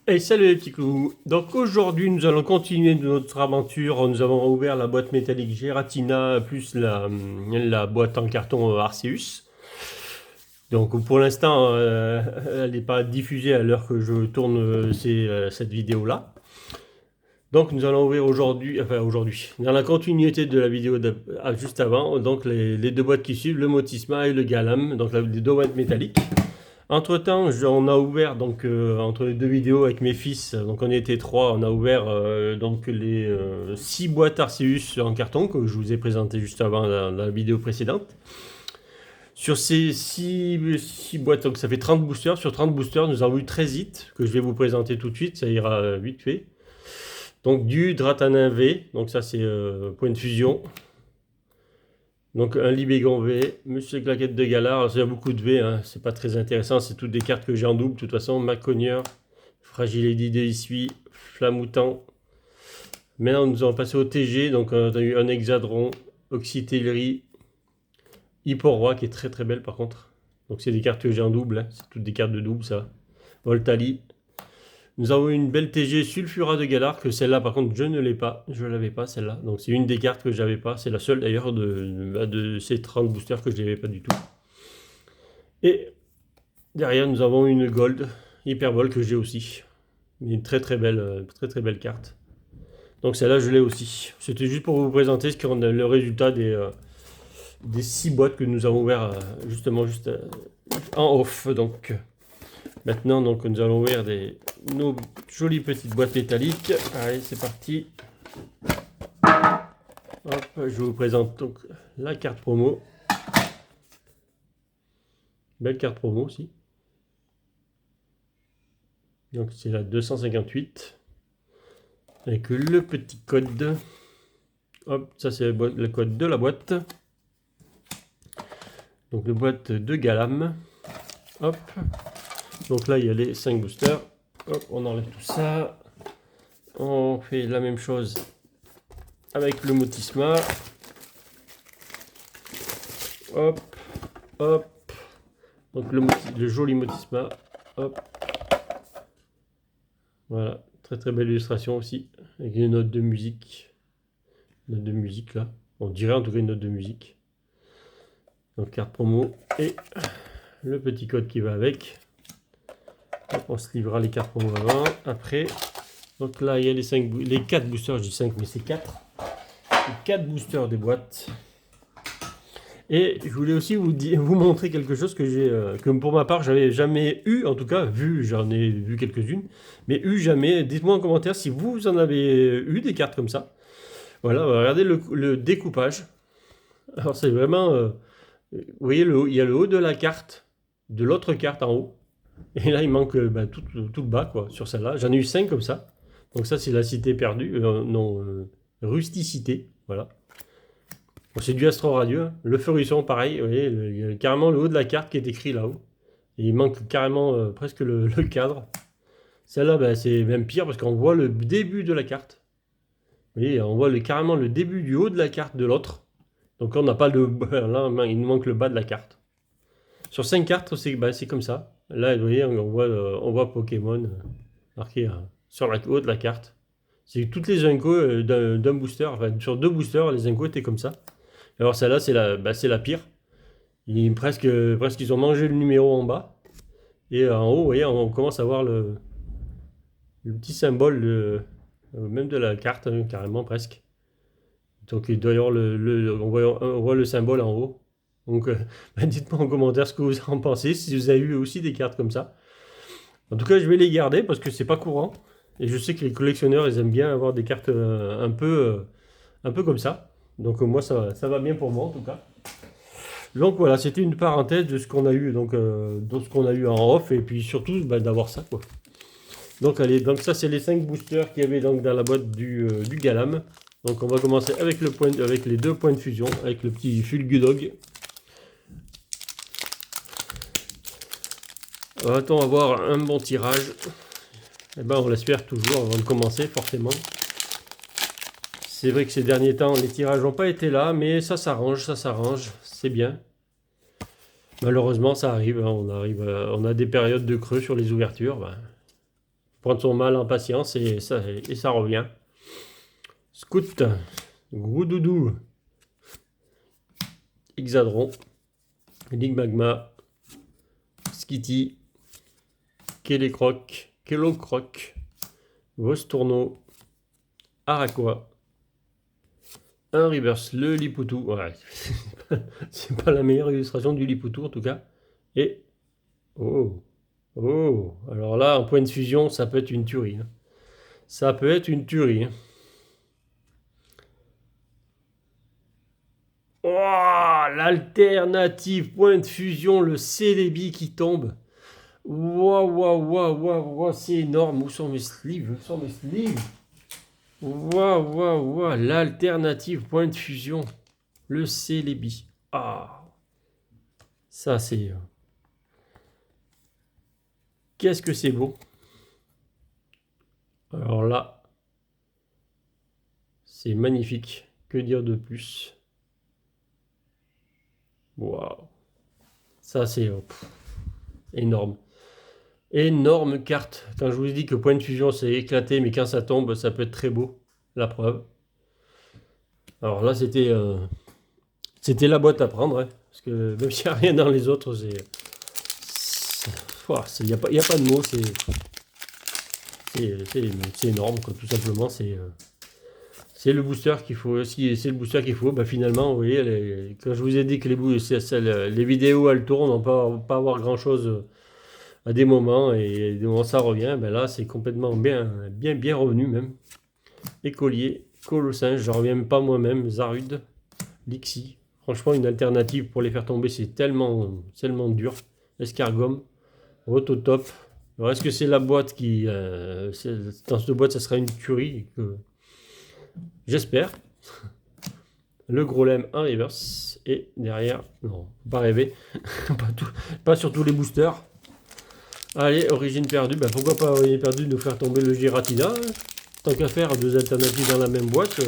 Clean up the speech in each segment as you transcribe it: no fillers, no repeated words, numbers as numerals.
Hey, salut les petits clous. Donc aujourd'hui, nous allons continuer notre aventure. Nous avons ouvert la boîte métallique Geratina plus la boîte en carton Arceus. Donc pour l'instant, elle n'est pas diffusée à l'heure que je tourne cette vidéo-là. Donc nous allons ouvrir aujourd'hui, dans la continuité de la vidéo juste avant, donc les deux boîtes qui suivent, le Motisma et le Galam, donc les deux boîtes métalliques. Entre-temps, on a ouvert donc entre les deux vidéos avec mes fils, donc on était trois, on a ouvert donc les 6 boîtes Arceus en carton que je vous ai présenté juste avant dans la vidéo précédente. Sur ces 6 boîtes, donc ça fait 30 boosters. Sur 30 boosters, nous avons eu 13 hits que je vais vous présenter tout de suite, ça ira vite fait. Donc du Dratanin V, donc ça c'est point de fusion. Donc un Libégon V, Monsieur Claquette de Galar, alors il y a beaucoup de V, hein, c'est pas très intéressant, c'est toutes des cartes que j'ai en double, de toute façon, Macogneur, Fragile Lady de Issui, Flamoutant. Maintenant nous allons passer au TG, donc on a eu un Hexadron, Oxytellerie, Hipporoi qui est très très belle par contre. Donc c'est des cartes que j'ai en double, hein, c'est toutes des cartes de double ça. Voltali. Nous avons une belle TG Sulfura de Galar, que celle-là par contre je ne l'ai pas, je ne l'avais pas celle-là. Donc c'est une des cartes que j'avais pas, c'est la seule d'ailleurs de ces 30 boosters que je n'avais pas du tout. Et derrière nous avons une Gold Hyperbole que j'ai aussi. Une très très belle carte. Donc celle-là je l'ai aussi. C'était juste pour vous présenter le résultat des 6 boîtes que nous avons ouvert justement juste en off. Donc maintenant, donc, nous allons ouvrir nos jolies petites boîtes métalliques. Allez, c'est parti. Hop, je vous présente donc la carte promo. Belle carte promo aussi. Donc c'est la 258. Avec le petit code. Hop, ça c'est le code de la boîte. Donc la boîte de Galam. Hop. Donc là, il y a les 5 boosters. Hop, on enlève tout ça. On fait la même chose avec le Motisma. Hop, hop. Donc le joli Motisma. Hop. Voilà, très très belle illustration aussi. Avec une note de musique. Note de musique là. On dirait en tout cas une note de musique. Donc carte promo et le petit code qui va avec. Hop, on se livrera les cartes promo avant. Après, donc là il y a les 4 boosters, je dis 5 mais c'est 4. Les 4 boosters des boîtes. Et je voulais aussi vous montrer quelque chose que pour ma part j'avais jamais eu, en tout cas vu, j'en ai vu quelques-unes, mais eu jamais. Dites-moi en commentaire si vous en avez eu des cartes comme ça. Voilà, regardez le découpage. Alors c'est vraiment, vous voyez, il y a le haut de la carte, de l'autre carte en haut. Et là il manque tout le bas quoi, sur celle-là. J'en ai eu 5 comme ça. Donc ça c'est la cité perdue, rusticité, voilà. Bon, c'est du Astro Radio, hein. Le Feurisson, pareil, vous voyez, il y a carrément le haut de la carte qui est écrit là-haut. Et il manque carrément presque le cadre. Celle-là, c'est même pire parce qu'on voit le début de la carte. Vous voyez, on voit carrément le début du haut de la carte de l'autre. Donc on n'a pas le... Là, il nous manque le bas de la carte. Sur 5 cartes, c'est comme ça. Là, vous voyez, on voit Pokémon marqué sur le haut de la carte. C'est toutes les incos d'un booster. Enfin, sur 2 boosters, les incos étaient comme ça. Alors celle-là, c'est la pire. Presque, ils ont mangé le numéro en bas. Et en haut, vous voyez, on commence à voir le petit symbole même de la carte, hein, carrément presque. Donc il doit y avoir on voit le symbole en haut. Donc dites-moi en commentaire ce que vous en pensez, si vous avez eu aussi des cartes comme ça. En tout cas, je vais les garder parce que c'est pas courant. Et je sais que les collectionneurs, ils aiment bien avoir des cartes un peu comme ça. Donc moi, ça va bien pour moi en tout cas. Donc voilà, c'était une parenthèse de ce qu'on a eu, de ce qu'on a eu en off, et puis surtout d'avoir ça quoi. Donc allez, donc ça c'est les 5 boosters qu'il y avait donc dans la boîte du Galam. Donc on va commencer avec les 2 points de fusion, avec le petit Fulgudog. Va-t-on avoir un bon tirage? Eh ben on l'espère toujours avant de commencer forcément. C'est vrai que ces derniers temps les tirages n'ont pas été là, mais ça s'arrange, c'est bien. Malheureusement ça arrive, hein, on a des périodes de creux sur les ouvertures. Ben, Prendre son mal en patience et ça revient. Scout, Gros Doudou, Hexadron, Enigmagma, Skitty, Kellecroc, Kellocroc, Vostourneau, Araquois, un reverse, le Lipoutou. Ouais, c'est pas la meilleure illustration du Lipoutou en tout cas. Et oh, oh, alors là, en point de fusion, ça peut être une tuerie. Hein. Ça peut être une tuerie. Hein. Oh, l'alternative point de fusion, le Celebi qui tombe. Waouh, waouh, waouh, waouh, waouh, c'est énorme. Où sont mes sleeves? Où sont mes sleeves? Waouh, waouh, waouh, l'alternative point de fusion, le Celebi. Ah, ça c'est... Qu'est-ce que c'est beau. Alors là, c'est magnifique. Que dire de plus? Waouh. Ça c'est énorme. Énorme carte. Quand je vous dis que point de fusion c'est éclaté, mais quand ça tombe, ça peut être très beau. La preuve. Alors là, c'était la boîte à prendre. Hein, parce que même s'il n'y a rien dans les autres, il n'y a pas de mots. C'est énorme, quoi, tout simplement. C'est le booster qu'il faut. Si c'est le booster qu'il faut, bah finalement, vous voyez, quand je vous ai dit que les vidéos elles tournent, on peut pas avoir grand chose à des moments et des moments ça revient. Ben là, c'est complètement bien revenu même. Écolier, Colossinge, je reviens même pas moi-même. Zarude, Lixie. Franchement, une alternative pour les faire tomber, c'est tellement dur. Escargome, Rototop. Alors, est-ce que c'est la boîte qui... dans cette boîte, ça sera une tuerie que... J'espère. Le gros lemme en reverse. Et derrière, non, faut pas rêver. pas sur tous les boosters. Allez, origine perdue. Ben, pourquoi pas origine perdue nous faire tomber le Giratina. Tant qu'à faire deux alternatives dans la même boîte,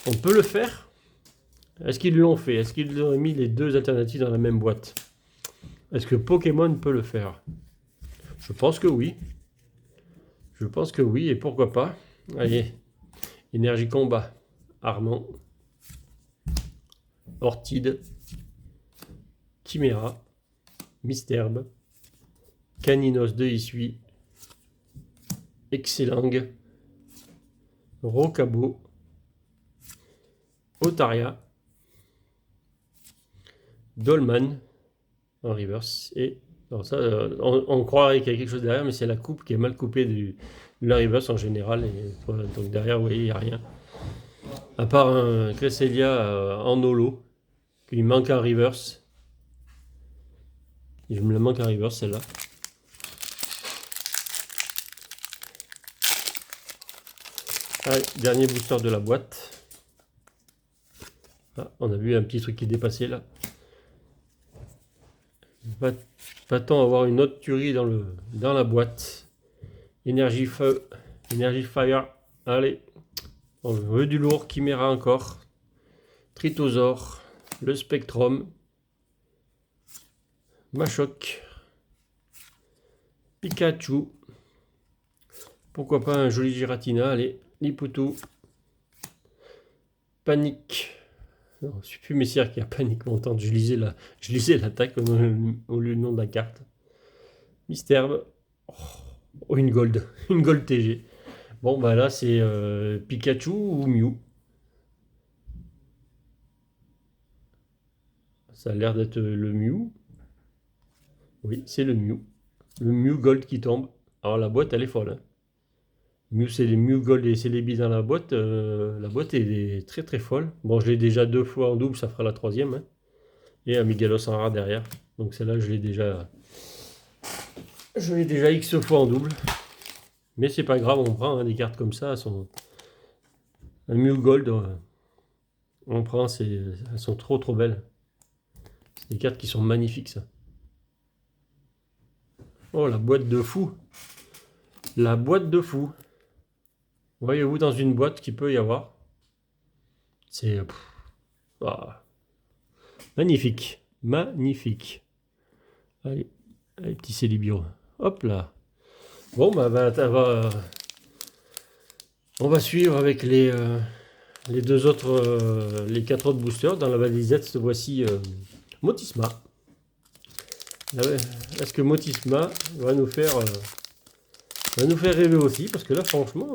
on peut le faire. Est-ce qu'ils l'ont fait? Est-ce qu'ils ont mis les deux alternatives dans la même boîte? Est-ce que Pokémon peut le faire? Je pense que oui. Je pense que oui, et pourquoi pas. Allez, énergie combat. Armand. Ortide. Chimera. Misterbe. Caninos de Issui. Excellang. Rocabo. Otaria. Dolman. En reverse. Et alors ça, on croirait qu'il y a quelque chose derrière, mais c'est la coupe qui est mal coupée de la reverse en général. Et, voilà, donc derrière, vous voyez, il n'y a rien. À part un Cresselia en holo, qui manque un reverse. Et je me la manque un reverse, celle-là. Allez, dernier booster de la boîte. Ah, on a vu un petit truc qui dépassait là. Va-t-on avoir une autre tuerie dans la boîte? Énergie feu, énergie fire. Allez, on veut du lourd. Chimera encore. Tritosaure, le Spectrum, Machoc, Pikachu. Pourquoi pas un joli Giratina? Allez, Lipoutou. Panique. Non, je suis plus messière qui a panique montante. Je lisais l'attaque au lieu du nom de la carte. Misterbe. Oh, une gold. Une gold TG. Bon, bah là, c'est Pikachu ou Mew. Ça a l'air d'être le Mew. Oui, c'est le Mew. Le Mew Gold qui tombe. Alors la boîte, elle est folle. Hein. Mew, c'est les Mew Gold et Celebi dans la boîte. La boîte est très très folle. Bon, je l'ai déjà 2 fois en double, ça fera la troisième. Hein. Et un Megalos en rare derrière. Donc celle-là, je l'ai déjà X fois en double. Mais c'est pas grave, on prend hein, des cartes comme ça. Un Mew Gold, on prend, elles sont trop belles. C'est des cartes qui sont magnifiques, ça. Oh, la boîte de fou. La boîte de fou. Voyez-vous dans une boîte qu'il peut y avoir. C'est... Ah. Magnifique. Magnifique. Allez, petit Célibio. Hop là. Bon, on va suivre avec les deux autres, les quatre autres boosters. Dans la valisette, voici Motisma. Est-ce que Motisma va nous faire rêver aussi? Parce que là, franchement,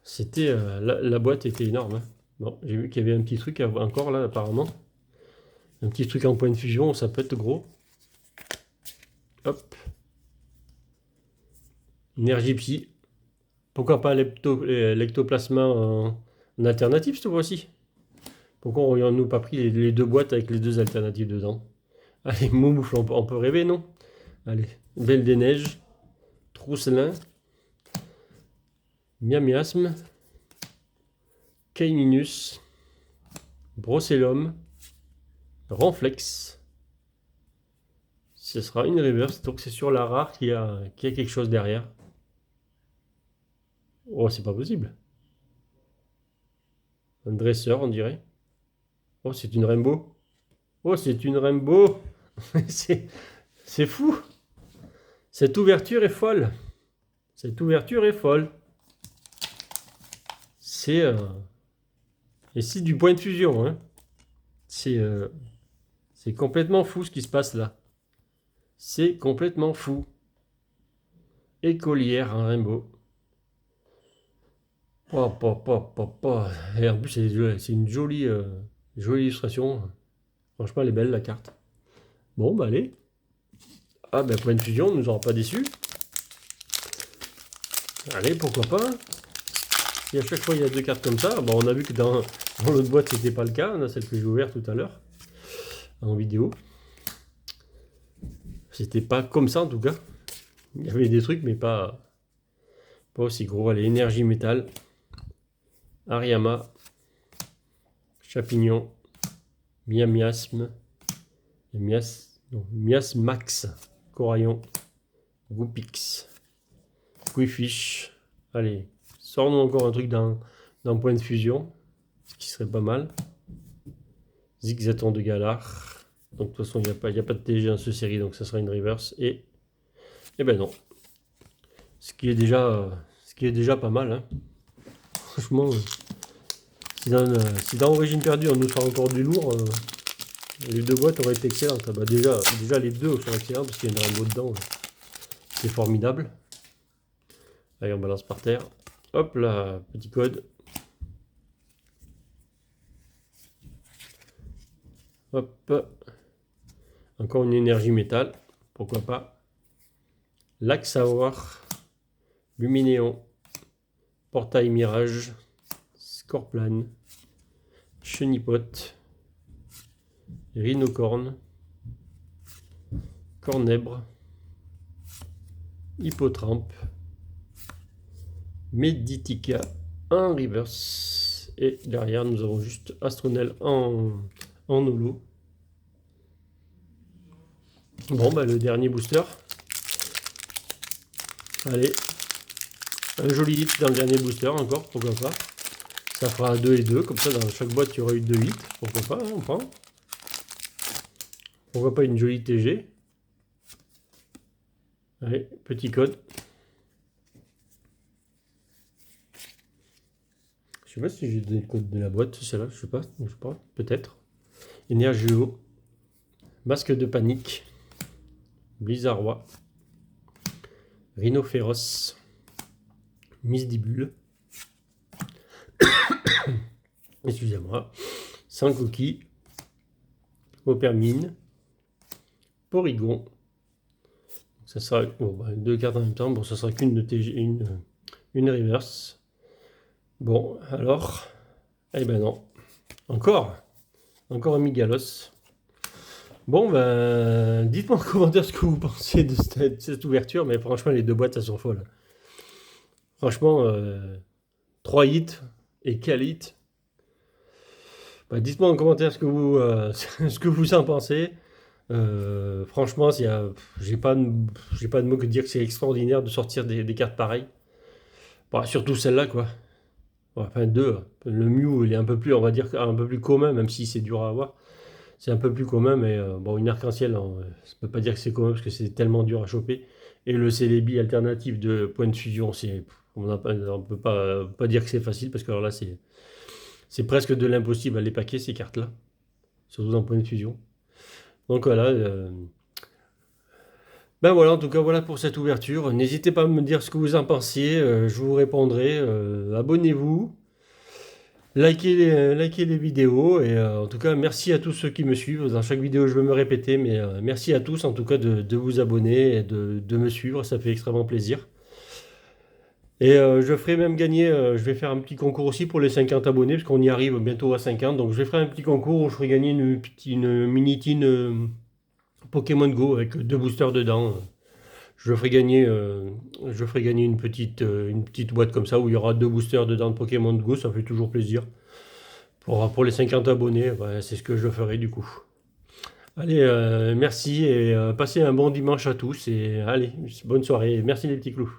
c'était la boîte était énorme. Hein. Bon, j'ai vu qu'il y avait un petit truc encore là, apparemment. Un petit truc en point de fusion, ça peut être gros. Hop. Énergie Psy. Pourquoi pas l'ectoplasma en alternative cette fois-ci? Pourquoi aurions-nous pas pris les deux boîtes avec les deux alternatives dedans? Allez, Moumoufle, on peut rêver, non? Allez, Belle des Neiges, Trousselin, Miamiasme, Caiminus, Brocellum, Renflex. Ce sera une reverse, donc c'est sur la rare qu'il y a quelque chose derrière. Oh, c'est pas possible. Un dresseur, on dirait. Oh, c'est une rainbow. Oh, c'est une rainbow. C'est fou. Cette ouverture est folle. Cette ouverture est folle. C'est et c'est du point de fusion. Hein. C'est complètement fou ce qui se passe là. C'est complètement fou. Écolière, un rainbow. Oh, et en plus, c'est une jolie illustration. Franchement, elle est belle la carte. Bon, bah allez. Ah, ben point de fusion, ne nous aura pas déçus. Allez, pourquoi pas. Et à chaque fois, il y a deux cartes comme ça. Bon, on a vu que dans l'autre boîte, c'était pas le cas. On a celle que j'ai ouverte tout à l'heure en vidéo. C'était pas comme ça en tout cas. Il y avait des trucs, mais pas aussi gros. Allez, énergie métal. Ariama, Chapignon, Miasme, Miasmax, Coraillon, Goupix, Quifish. Allez, sors-nous encore un truc dans point de fusion, ce qui serait pas mal. Zigzaton de Galar. Donc de toute façon, il n'y a pas de TG dans cette série, donc ça sera une reverse. Et ben non. Ce qui est déjà pas mal. Hein. Franchement. Si dans Origine perdue on nous fera encore du lourd, les deux boîtes auraient été excellentes. Bah déjà les deux sont excellentes parce qu'il y a une rainbow dedans. C'est formidable. Allez, on balance par terre. Hop là, petit code. Hop. Encore une énergie métal. Pourquoi pas. Laxaor. Luminéon. Portail Mirage. Scorplane. Chenipote. Rhinocorne. Cornèbre. Hippotrampe. Meditica en reverse. Et derrière, nous avons juste Astronel en holo. Bon, bah, le dernier booster. Allez. Un joli hit dans le dernier booster encore, pourquoi pas. Ça fera 2 et 2, comme ça dans chaque boîte il y aura eu 2 hits, pourquoi pas, hein, on prend. Pourquoi pas une jolie TG. Allez, petit code. Je sais pas si j'ai donné le code de la boîte, c'est là, je sais pas, peut-être. Énergéo, Masque de panique, Blizzardois, Rhinophéros, Misdibule, excusez-moi, Sankoki, Opermine, Porygon. Ça sera deux cartes en même temps, bon ça sera qu'une de TG, une reverse. Bon, alors, eh ben non, encore un Migalos. Bon, ben, dites-moi en commentaire ce que vous pensez de cette ouverture, mais franchement, les deux boîtes, elles sont folles. Franchement, 3 hits, et quel hit. Ben, dites-moi en commentaire ce que vous en pensez. Franchement, j'ai pas de mots que dire que c'est extraordinaire de sortir des cartes pareilles. Bon, surtout celle-là, quoi. Enfin, deux. Le Mew, il est un peu plus, on va dire, un peu plus commun, même si c'est dur à avoir. C'est un peu plus commun, mais bon, une arc-en-ciel, on ne peut pas dire que c'est commun parce que c'est tellement dur à choper. Et le Celebi alternatif de point de fusion, on ne peut pas dire que c'est facile parce que alors là, c'est presque de l'impossible à les paquer, ces cartes-là, surtout en point de fusion. Donc voilà. Ben voilà, en tout cas, voilà pour cette ouverture. N'hésitez pas à me dire ce que vous en pensiez, je vous répondrai. Abonnez-vous. Likez les vidéos et en tout cas merci à tous ceux qui me suivent. Dans chaque vidéo je veux me répéter mais merci à tous en tout cas de vous abonner et de me suivre, ça fait extrêmement plaisir. Et je ferai même gagner, je vais faire un petit concours aussi pour les 50 abonnés parce qu'on y arrive bientôt à 50. Donc je vais faire un petit concours où je ferai gagner une mini tin Pokémon Go avec deux boosters dedans. Je ferai gagner, une petite boîte comme ça où il y aura deux boosters dedans de Pokémon Go, ça fait toujours plaisir. Pour les 50 abonnés, ouais, c'est ce que je ferai du coup. Allez, merci et passez un bon dimanche à tous et allez, bonne soirée. Merci les petits clous.